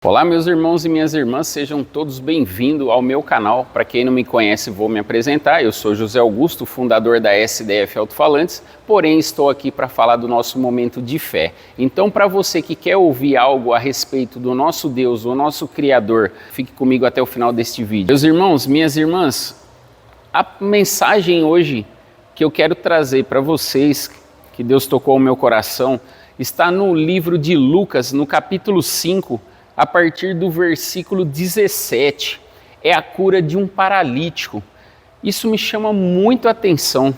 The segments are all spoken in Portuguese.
Olá meus irmãos e minhas irmãs, sejam todos bem-vindos ao meu canal. Para quem não me conhece, vou me apresentar. Eu sou José Augusto, fundador da SDF Alto-Falantes, porém estou aqui para falar do nosso momento de fé. Então, para você que quer ouvir algo a respeito do nosso Deus, o nosso Criador, fique comigo até o final deste vídeo. Meus irmãos, minhas irmãs, a mensagem hoje que eu quero trazer para vocês, que Deus tocou ao meu coração, está no livro de Lucas, no capítulo 5, a partir do versículo 17, é a cura de um paralítico. Isso me chama muito a atenção.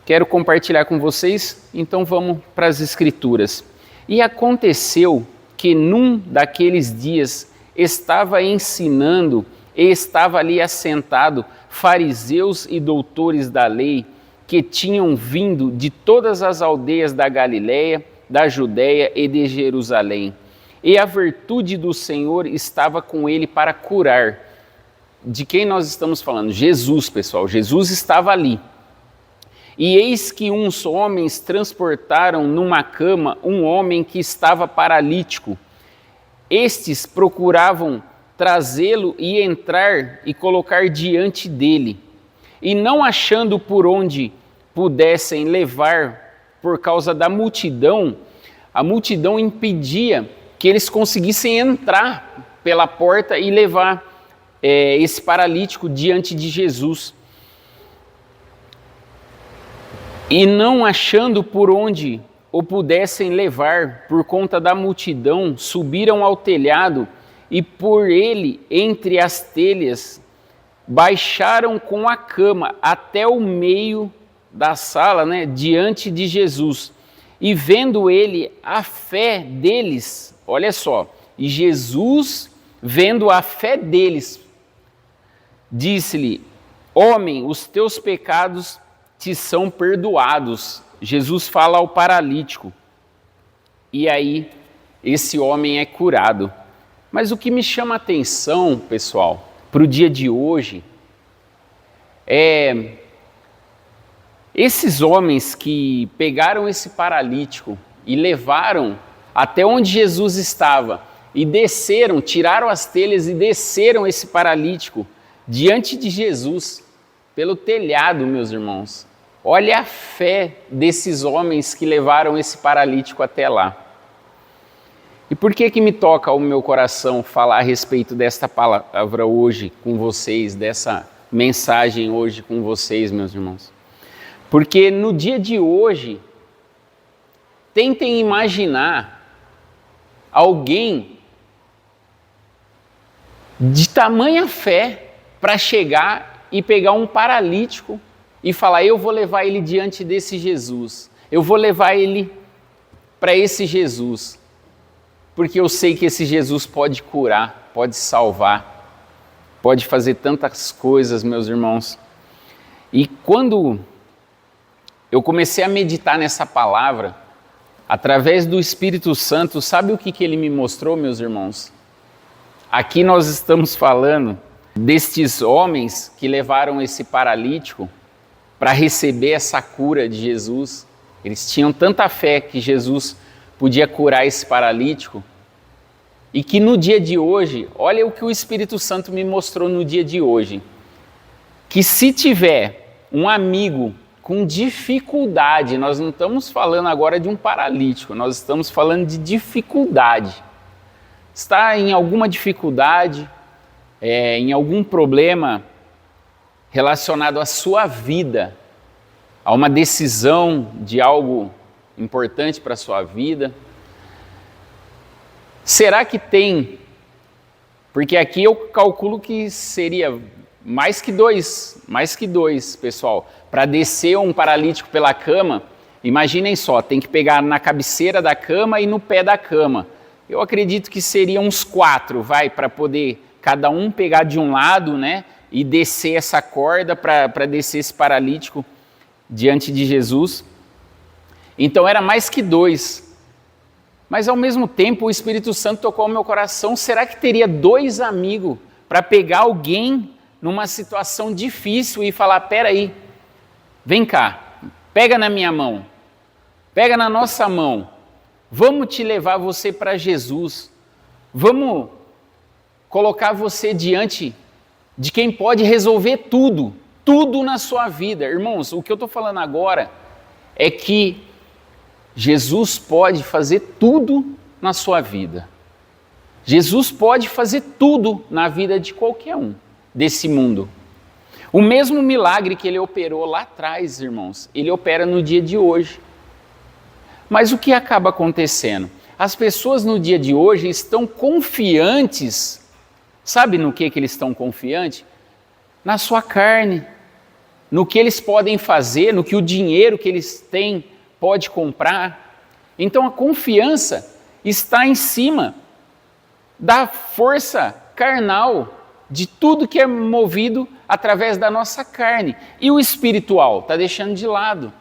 Quero compartilhar com vocês, então vamos para as Escrituras. E aconteceu que num daqueles dias estava ensinando e estava ali assentado fariseus e doutores da lei que tinham vindo de todas as aldeias da Galileia, da Judéia e de Jerusalém. E a virtude do Senhor estava com ele para curar. De quem nós estamos falando? Jesus, pessoal. Jesus estava ali. E eis que uns homens transportaram numa cama um homem que estava paralítico. Estes procuravam trazê-lo e entrar e colocar diante dele. E não achando por onde pudessem levar por causa da multidão, a multidão impedia que eles conseguissem entrar pela porta e levar esse paralítico diante de Jesus. E não achando por onde o pudessem levar por conta da multidão, subiram ao telhado e por ele, entre as telhas, baixaram com a cama até o meio da sala, diante de Jesus. E vendo ele a fé deles, olha só, e Jesus, vendo a fé deles, disse-lhe: homem, os teus pecados te são perdoados. Jesus fala ao paralítico. E aí, esse homem é curado. Mas o que me chama a atenção, pessoal, para o dia de hoje, é esses homens que pegaram esse paralítico e levaram até onde Jesus estava e desceram, tiraram as telhas e desceram esse paralítico diante de Jesus pelo telhado, meus irmãos. Olha a fé desses homens que levaram esse paralítico até lá. E por que me toca ao meu coração falar a respeito desta palavra hoje com vocês, dessa mensagem hoje com vocês, meus irmãos? Porque no dia de hoje, tentem imaginar alguém de tamanha fé para chegar e pegar um paralítico e falar: eu vou levar ele diante desse Jesus, eu vou levar ele para esse Jesus, porque eu sei que esse Jesus pode curar, pode salvar, pode fazer tantas coisas, meus irmãos. E quando eu comecei a meditar nessa palavra, através do Espírito Santo, sabe o que ele me mostrou, meus irmãos? Aqui nós estamos falando destes homens que levaram esse paralítico para receber essa cura de Jesus. Eles tinham tanta fé que Jesus podia curar esse paralítico, e que no dia de hoje, olha o que o Espírito Santo me mostrou no dia de hoje, que se tiver um amigo com dificuldade, nós não estamos falando agora de um paralítico, nós estamos falando de dificuldade. Está em alguma dificuldade, em algum problema relacionado à sua vida, a uma decisão de algo importante para a sua vida. Será que tem? Porque aqui eu calculo que seria mais que dois, pessoal. Para descer um paralítico pela cama, imaginem só, tem que pegar na cabeceira da cama e no pé da cama. Eu acredito que seriam uns 4, para poder cada um pegar de um lado, e descer essa corda para descer esse paralítico diante de Jesus. Então era mais que 2. Mas ao mesmo tempo o Espírito Santo tocou ao meu coração: será que teria 2 amigos para pegar alguém numa situação difícil e falar: peraí, vem cá, pega na minha mão, pega na nossa mão, vamos te levar você para Jesus, Vamos colocar você diante de quem pode resolver tudo, tudo na sua vida. Irmãos, o que eu estou falando agora é que Jesus pode fazer tudo na sua vida. Jesus pode fazer tudo na vida de qualquer um desse mundo. O mesmo milagre que ele operou lá atrás, irmãos, ele opera no dia de hoje. Mas o que acaba acontecendo? As pessoas no dia de hoje estão confiantes. Sabe no que eles estão confiantes? Na sua carne, no que eles podem fazer, no que o dinheiro que eles têm pode comprar. Então a confiança está em cima da força carnal, de tudo que é movido através da nossa carne. E o espiritual está deixando de lado.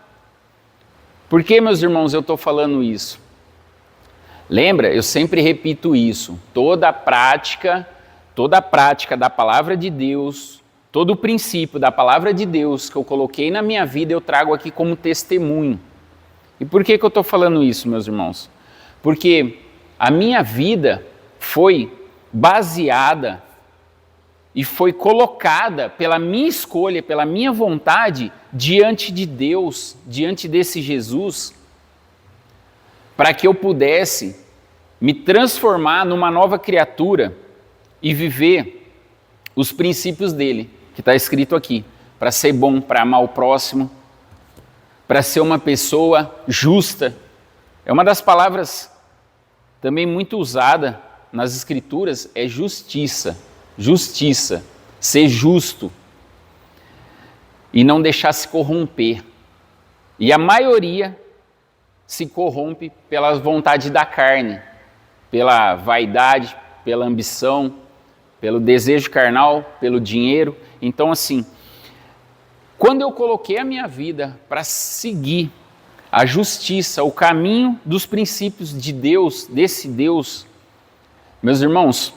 Por que, meus irmãos, eu estou falando isso? Lembra, eu sempre repito isso, toda a prática da palavra de Deus, todo o princípio da palavra de Deus que eu coloquei na minha vida, eu trago aqui como testemunho. E por que eu estou falando isso, meus irmãos? Porque a minha vida foi baseada e foi colocada pela minha escolha, pela minha vontade, diante de Deus, diante desse Jesus, para que eu pudesse me transformar numa nova criatura e viver os princípios dele, que está escrito aqui, para ser bom, para amar o próximo, para ser uma pessoa justa. É uma das palavras também muito usada nas Escrituras, é justiça. Justiça, ser justo e não deixar se corromper. E a maioria se corrompe pela vontade da carne, pela vaidade, pela ambição, pelo desejo carnal, pelo dinheiro. Então, assim, quando eu coloquei a minha vida para seguir a justiça, o caminho dos princípios de Deus, desse Deus, meus irmãos,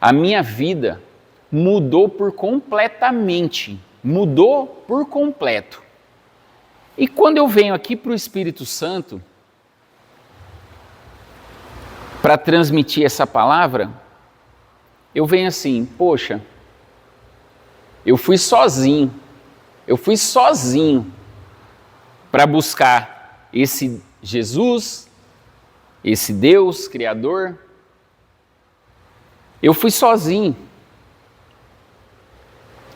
a minha vida mudou por completamente, mudou por completo. E quando eu venho aqui para o Espírito Santo, para transmitir essa palavra, eu venho assim, poxa, eu fui sozinho para buscar esse Jesus, esse Deus Criador. Eu fui sozinho.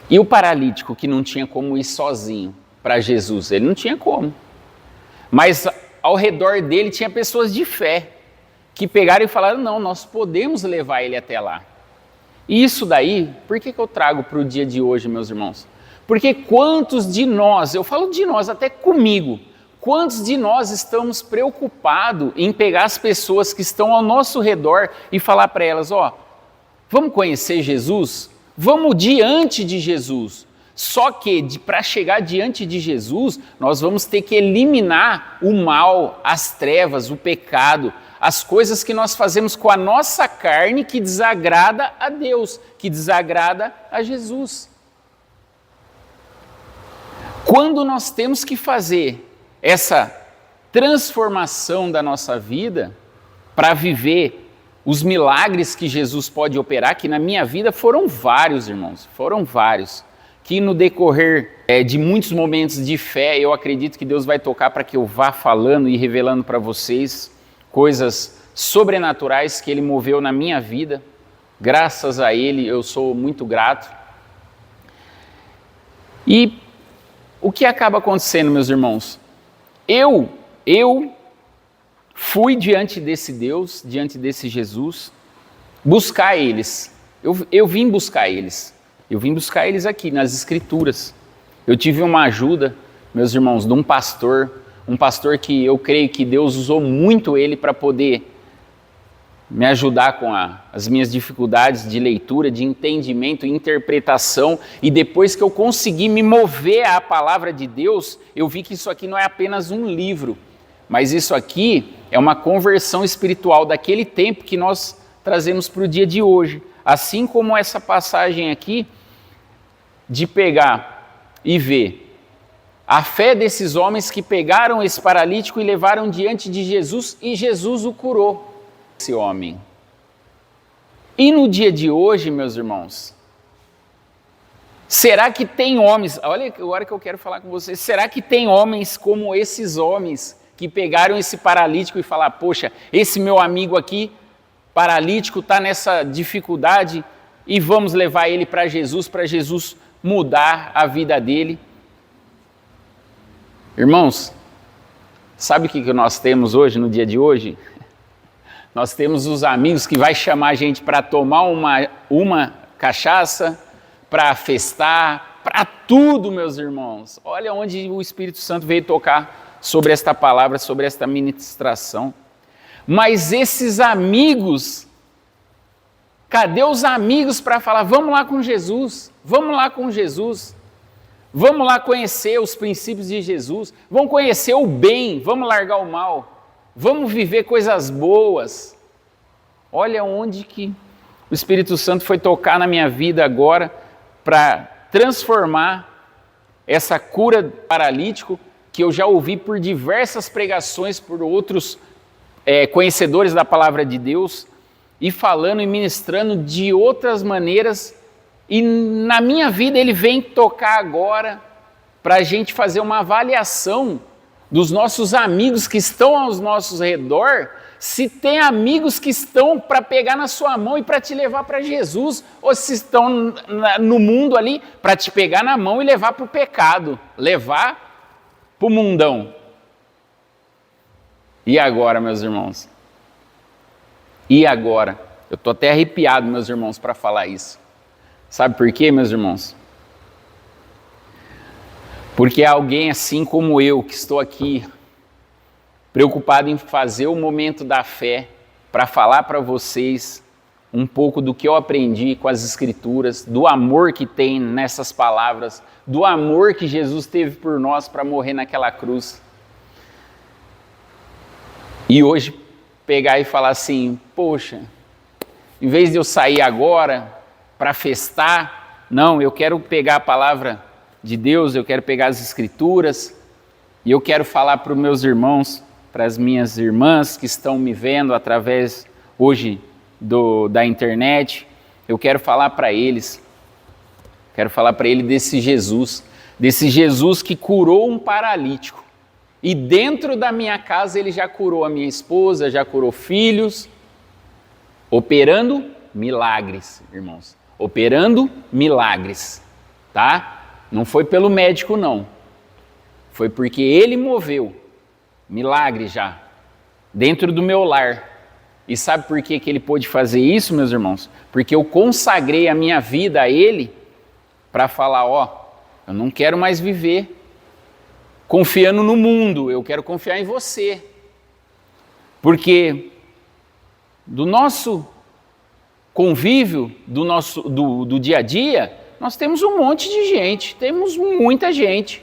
E o paralítico que não tinha como ir sozinho para Jesus, ele não tinha como. Mas ao redor dele tinha pessoas de fé que pegaram e falaram, não, nós podemos levar ele até lá. E isso daí, por que eu trago para o dia de hoje, meus irmãos? Porque quantos de nós, eu falo de nós até comigo, quantos de nós estamos preocupados em pegar as pessoas que estão ao nosso redor e falar para elas, ó, vamos conhecer Jesus? Vamos diante de Jesus. Só que para chegar diante de Jesus, nós vamos ter que eliminar o mal, as trevas, o pecado, as coisas que nós fazemos com a nossa carne que desagrada a Deus, que desagrada a Jesus. Quando nós temos que fazer essa transformação da nossa vida para viver os milagres que Jesus pode operar, que na minha vida foram vários, irmãos, foram vários, que no decorrer de muitos momentos de fé, eu acredito que Deus vai tocar para que eu vá falando e revelando para vocês coisas sobrenaturais que Ele moveu na minha vida. Graças a Ele, eu sou muito grato. E o que acaba acontecendo, meus irmãos? Eu fui diante desse Deus, diante desse Jesus, buscar eles. Eu vim buscar eles. Eu vim buscar eles aqui nas Escrituras. Eu tive uma ajuda, meus irmãos, de um pastor que eu creio que Deus usou muito ele para poder me ajudar com as minhas dificuldades de leitura, de entendimento, interpretação, e depois que eu consegui me mover à palavra de Deus, eu vi que isso aqui não é apenas um livro, mas isso aqui é uma conversão espiritual daquele tempo que nós trazemos para o dia de hoje. Assim como essa passagem aqui, de pegar e ver a fé desses homens que pegaram esse paralítico e levaram diante de Jesus, e Jesus o curou. Esse homem, E no dia de hoje, meus irmãos, será que tem homens, olha agora que eu quero falar com vocês, será que tem homens como esses homens que pegaram esse paralítico e falaram, poxa, esse meu amigo aqui, paralítico, está nessa dificuldade e vamos levar ele para Jesus mudar a vida dele? Irmãos, sabe o que nós temos hoje, no dia de hoje? Nós temos os amigos que vai chamar a gente para tomar uma cachaça, para festar, para tudo, meus irmãos. Olha onde o Espírito Santo veio tocar sobre esta palavra, sobre esta ministração. Mas esses amigos, cadê os amigos para falar, vamos lá com Jesus, vamos lá com Jesus, vamos lá conhecer os princípios de Jesus, vamos conhecer o bem, vamos largar o mal, vamos viver coisas boas. Olha onde que o Espírito Santo foi tocar na minha vida agora para transformar essa cura paralítico que eu já ouvi por diversas pregações, por outros conhecedores da palavra de Deus, e falando e ministrando de outras maneiras, e na minha vida ele vem tocar agora para a gente fazer uma avaliação dos nossos amigos que estão ao nosso redor, se tem amigos que estão para pegar na sua mão e para te levar para Jesus, ou se estão no mundo ali para te pegar na mão e levar para o pecado, levar para o mundão. E agora, meus irmãos? E agora? Eu estou até arrepiado, meus irmãos, para falar isso. Sabe por quê, meus irmãos? Porque alguém assim como eu, que estou aqui, preocupado em fazer o momento da fé, para falar para vocês um pouco do que eu aprendi com as Escrituras, do amor que tem nessas palavras, do amor que Jesus teve por nós para morrer naquela cruz. E hoje pegar e falar assim, poxa, em vez de eu sair agora para festar, não, eu quero pegar a palavra de Deus, eu quero pegar as Escrituras e eu quero falar para os meus irmãos, para as minhas irmãs que estão me vendo através hoje da internet, eu quero falar para eles, desse Jesus que curou um paralítico. E dentro da minha casa ele já curou a minha esposa, já curou filhos, operando milagres, irmãos. Operando milagres, tá? Não foi pelo médico, não. Foi porque ele moveu milagre já, dentro do meu lar. E sabe por que ele pôde fazer isso, meus irmãos? Porque eu consagrei a minha vida a ele para falar, eu não quero mais viver confiando no mundo, eu quero confiar em você. Porque do nosso convívio, do dia a dia, nós temos um monte de gente, temos muita gente.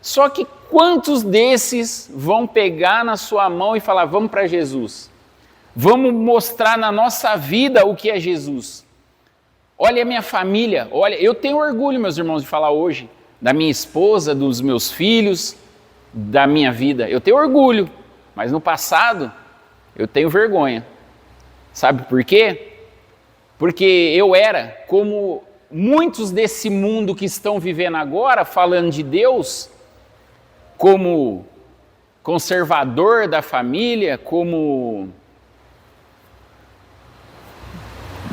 Só que quantos desses vão pegar na sua mão e falar, vamos para Jesus? Vamos mostrar na nossa vida o que é Jesus. Olha a minha família, olha, eu tenho orgulho, meus irmãos, de falar hoje da minha esposa, dos meus filhos, da minha vida. Eu tenho orgulho, mas no passado eu tenho vergonha. Sabe por quê? Porque eu era como muitos desse mundo que estão vivendo agora, falando de Deus, como conservador da família, como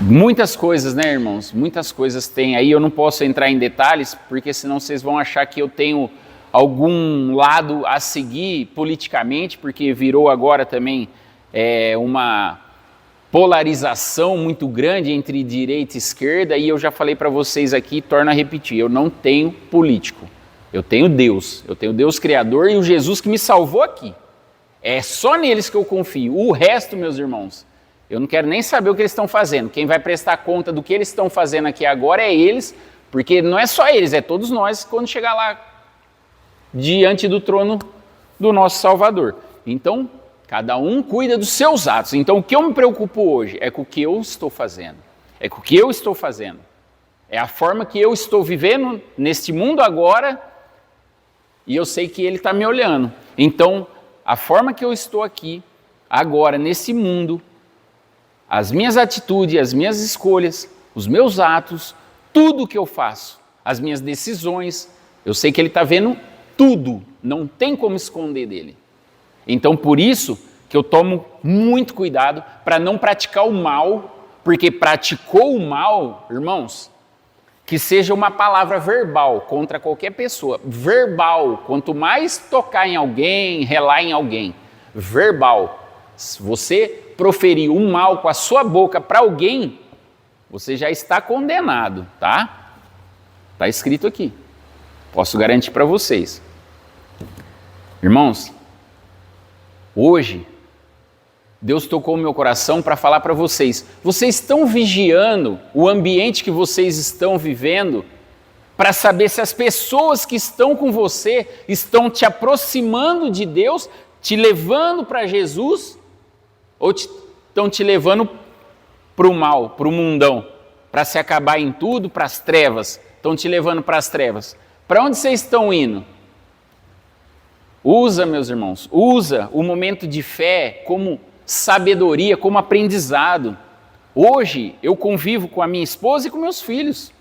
muitas coisas, né, irmãos? Muitas coisas tem aí, eu não posso entrar em detalhes, porque senão vocês vão achar que eu tenho algum lado a seguir politicamente, porque virou agora também uma polarização muito grande entre direita e esquerda, e eu já falei para vocês aqui, torno a repetir, eu não tenho político, eu tenho Deus Criador e o Jesus que me salvou aqui. É só neles que eu confio. O resto, meus irmãos, eu não quero nem saber o que eles estão fazendo. Quem vai prestar conta do que eles estão fazendo aqui agora é eles, porque não é só eles, é todos nós quando chegar lá diante do trono do nosso Salvador. Então, cada um cuida dos seus atos. Então, o que eu me preocupo hoje é com o que eu estou fazendo. É com o que eu estou fazendo. É a forma que eu estou vivendo neste mundo agora e eu sei que Ele está me olhando. Então, a forma que eu estou aqui, agora, nesse mundo, as minhas atitudes, as minhas escolhas, os meus atos, tudo que eu faço, as minhas decisões, eu sei que Ele está vendo tudo, não tem como esconder dele. Então, por isso que eu tomo muito cuidado para não praticar o mal, porque praticou o mal, irmãos, que seja uma palavra verbal contra qualquer pessoa. Verbal, quanto mais tocar em alguém, relar em alguém, verbal. Se você proferir um mal com a sua boca para alguém, você já está condenado, tá? Está escrito aqui. Posso garantir para vocês. Irmãos, hoje, Deus tocou o meu coração para falar para vocês. Vocês estão vigiando o ambiente que vocês estão vivendo para saber se as pessoas que estão com você estão te aproximando de Deus, te levando para Jesus, ou estão te levando para o mal, para o mundão, para se acabar em tudo, para as trevas. Estão te levando para as trevas. Para onde vocês estão indo? Usa, meus irmãos, usa o momento de fé como sabedoria, como aprendizado. Hoje eu convivo com a minha esposa e com meus filhos.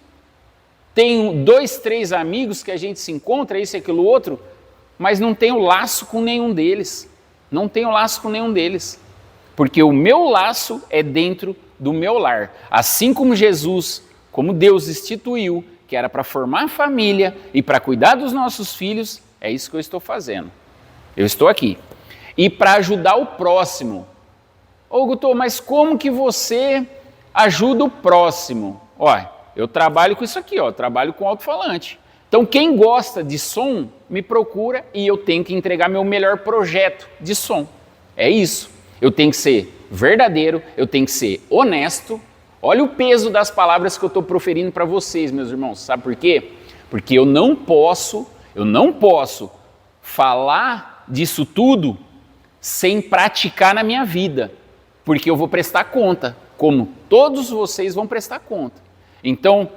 Tenho 2, 3 amigos que a gente se encontra, isso e aquilo outro, mas não tenho laço com nenhum deles. Não tenho laço com nenhum deles. Porque o meu laço é dentro do meu lar. Assim como Jesus, como Deus instituiu, que era para formar família e para cuidar dos nossos filhos, é isso que eu estou fazendo. Eu estou aqui. E para ajudar o próximo. Ô Guto, mas como que você ajuda o próximo? Olha, eu trabalho com isso aqui, ó, trabalho com alto-falante. Então quem gosta de som, me procura e eu tenho que entregar meu melhor projeto de som. É isso. Eu tenho que ser verdadeiro, eu tenho que ser honesto. Olha o peso das palavras que eu estou proferindo para vocês, meus irmãos. Sabe por quê? Porque eu não posso falar disso tudo sem praticar na minha vida. Porque eu vou prestar conta, como todos vocês vão prestar conta. Então,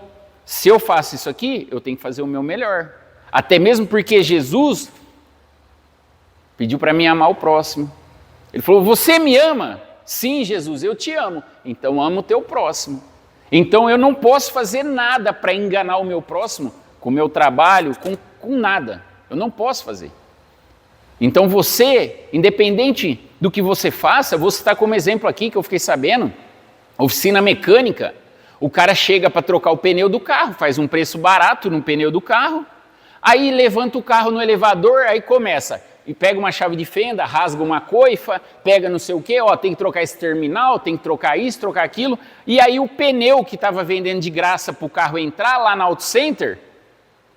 se eu faço isso aqui, eu tenho que fazer o meu melhor. Até mesmo porque Jesus pediu para mim amar o próximo. Ele falou, você me ama? Sim, Jesus, eu te amo. Então amo o teu próximo. Então eu não posso fazer nada para enganar o meu próximo, com o meu trabalho, com nada. Eu não posso fazer. Então você, independente do que você faça, vou citar como exemplo aqui que eu fiquei sabendo, oficina mecânica, o cara chega para trocar o pneu do carro, faz um preço barato no pneu do carro, aí levanta o carro no elevador, aí começa, e pega uma chave de fenda, rasga uma coifa, pega não sei o quê, ó, tem que trocar esse terminal, tem que trocar isso, trocar aquilo, e aí o pneu que estava vendendo de graça para o carro entrar lá na Auto Center,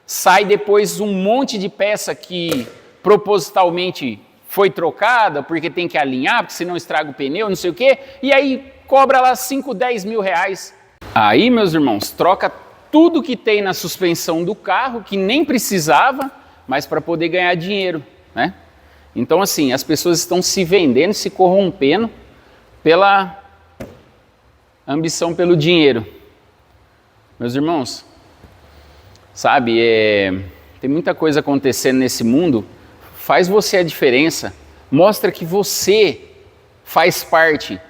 sai depois um monte de peça que propositalmente foi trocada, porque tem que alinhar, porque senão estraga o pneu, não sei o quê, e aí cobra lá 5, 10 mil reais. Aí, meus irmãos, troca tudo que tem na suspensão do carro, que nem precisava, mas para poder ganhar dinheiro, né? Então, assim, as pessoas estão se vendendo, se corrompendo pela ambição pelo dinheiro. Meus irmãos, sabe, tem muita coisa acontecendo nesse mundo. Faz você a diferença, mostra que você faz parte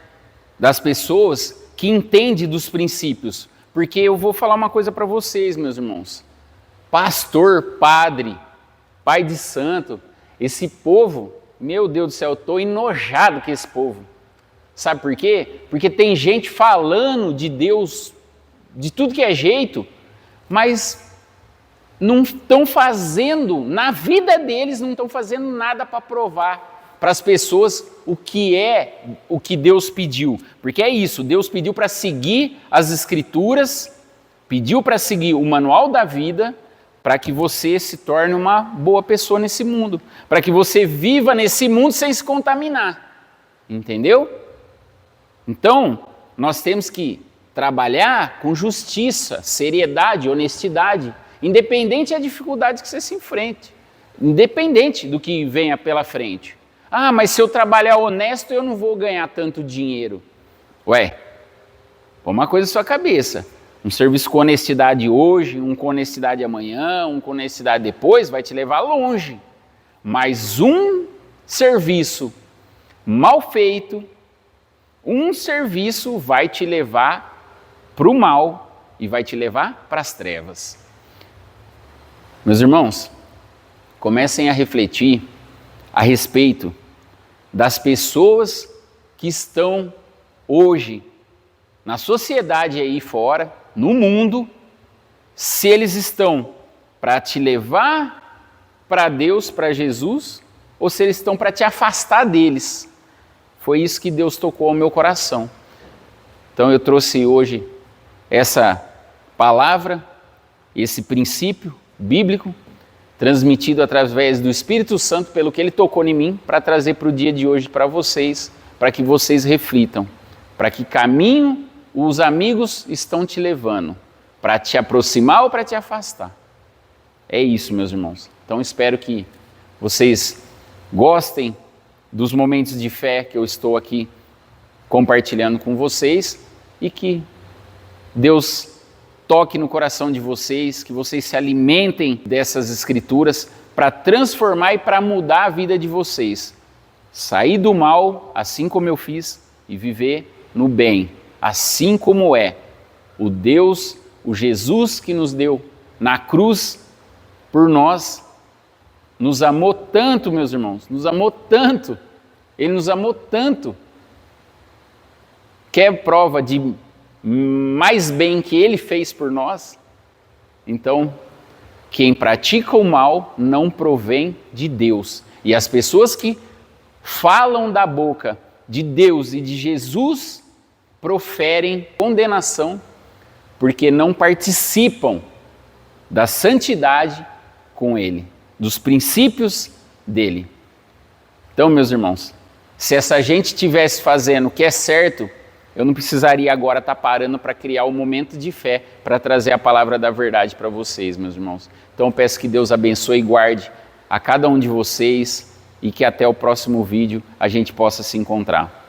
das pessoas que entendem dos princípios. Porque eu vou falar uma coisa para vocês, meus irmãos. Pastor, padre, pai de santo, esse povo, meu Deus do céu, eu estou enojado com esse povo. Sabe por quê? Porque tem gente falando de Deus, de tudo que é jeito, mas não estão fazendo, na vida deles, não estão fazendo nada para provar para as pessoas o que Deus pediu. Porque é isso, Deus pediu para seguir as Escrituras, pediu para seguir o manual da vida, para que você se torne uma boa pessoa nesse mundo, para que você viva nesse mundo sem se contaminar. Entendeu? Então, nós temos que trabalhar com justiça, seriedade, honestidade, independente da dificuldade que você se enfrente, independente do que venha pela frente. Ah, mas se eu trabalhar honesto, eu não vou ganhar tanto dinheiro. Ué, põe uma coisa na sua cabeça. Um serviço com honestidade hoje, um com honestidade amanhã, um com honestidade depois, vai te levar longe. Mas um serviço mal feito, um serviço vai te levar para o mal e vai te levar para as trevas. Meus irmãos, comecem a refletir a respeito das pessoas que estão hoje na sociedade aí fora, no mundo, se eles estão para te levar para Deus, para Jesus, ou se eles estão para te afastar deles. Foi isso que Deus tocou ao meu coração. Então eu trouxe hoje essa palavra, esse princípio bíblico, transmitido através do Espírito Santo, pelo que Ele tocou em mim, para trazer para o dia de hoje para vocês, para que vocês reflitam, para que caminho os amigos estão te levando, para te aproximar ou para te afastar. É isso, meus irmãos. Então espero que vocês gostem dos momentos de fé que eu estou aqui compartilhando com vocês e que Deus toque no coração de vocês, que vocês se alimentem dessas escrituras para transformar e para mudar a vida de vocês. Sair do mal, assim como eu fiz, e viver no bem, assim como é o Deus, o Jesus que nos deu na cruz por nós, nos amou tanto, meus irmãos, nos amou tanto, Ele nos amou tanto. Quer prova de mais bem que Ele fez por nós? Então, quem pratica o mal não provém de Deus. E as pessoas que falam da boca de Deus e de Jesus proferem condenação, porque não participam da santidade com Ele, dos princípios dEle. Então, meus irmãos, se essa gente estivesse fazendo o que é certo, eu não precisaria agora estar parando para criar um momento de fé, para trazer a palavra da verdade para vocês, meus irmãos. Então eu peço que Deus abençoe e guarde a cada um de vocês e que até o próximo vídeo a gente possa se encontrar.